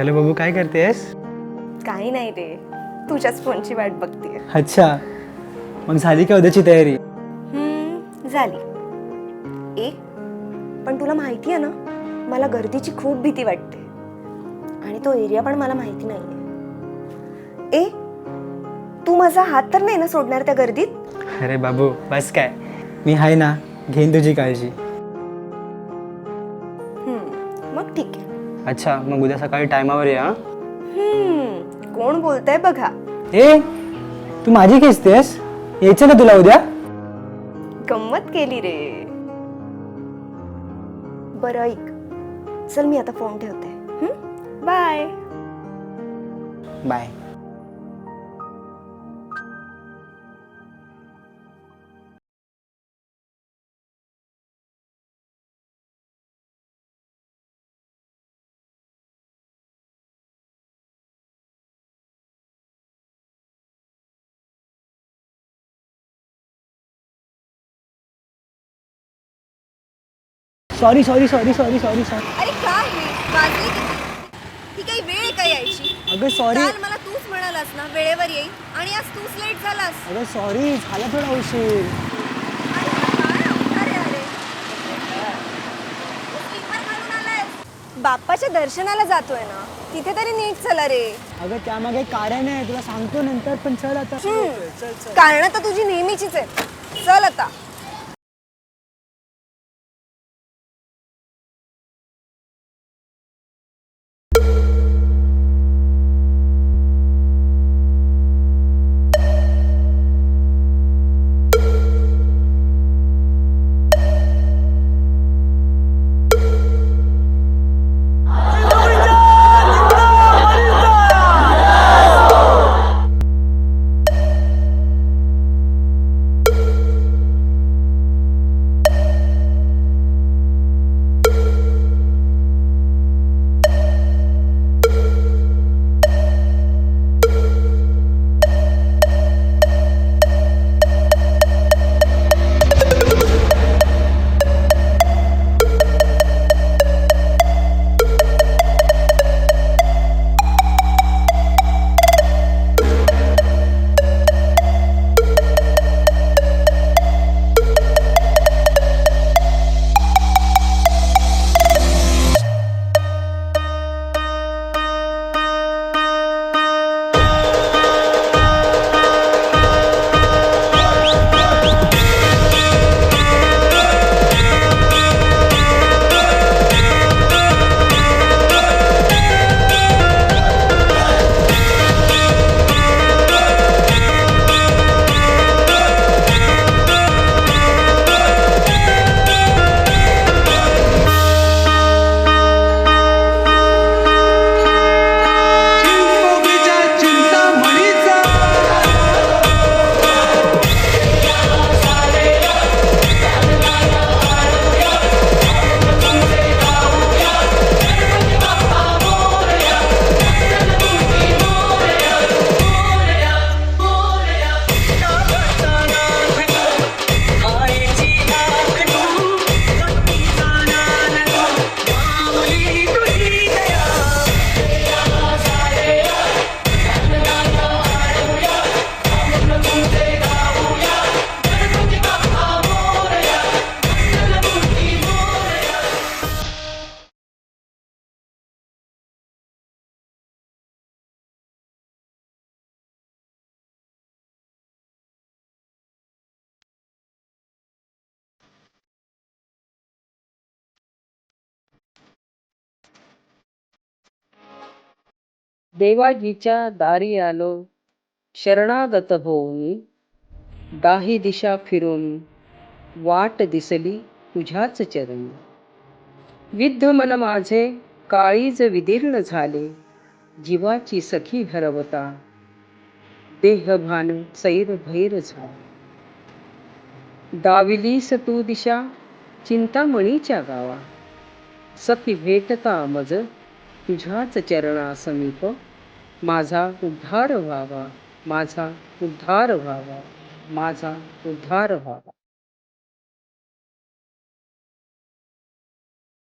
Hello बाबू, काय करतेस? काही नाही रे, तुझ्याच फोनची वाट बघतीये. अच्छा, मग झाली का उद्याची तयारी? झाली. पण तुला माहिती आहे ना, मला गर्दीची खूप भीती वाटते आणि तो एरिया पण मला माहिती नाहीये. तू माझा हात तर नाही ना सोडणार त्या गर्दीत? अरे बाबू, बस काय, मी आहे ना, घेईन तुझी काळजी. मग ठीक आहे. अच्छा, मग उद्या सकाळी टायमावर ये. हा, कोण बोलतंय बघा. तू माझी खेचतेस? यायचं ना तुला उद्या? गंमत केली रे. बरं ऐक, चल मी आता फोन ठेवते. Bye. Bye. Sorry sorry sorry sorry sorry sorry. अरे काय वाजले ती काही वेळ आहे का यायची? अगं सॉरी. काल मला तूच म्हणालास ना वेळेवर येईल आणि आज तूच लेट झालास. अगं सॉरी, झाला थोडा उशीर. बाप्पाच्या दर्शनाला जातोय ना, तिथे तरी नीट चला रे. अगं त्यामागे कारण आहे, तुला सांगतो नंतर, पण चल आता. कारण तर तुझी नेहमीचीच आहे. चल आता. देवाजीच्या दारी आलो शरणागत होऊन, दाही दिशा फिरून वाट दिसली तुझ्याच चरणी. विद्ध मन माझे काळीज विदीर्ण झाले, जीवाची सखी हरवता देहभान सैर भैर झाले. दाविलीस तू दिशा चिंतामणीच्या गावा, सखी भेटता मज तुझ्याच चरणा समीप. माझा उद्धार व्हावा, माझा उद्धार व्हावा, माझा उद्धार व्हावा.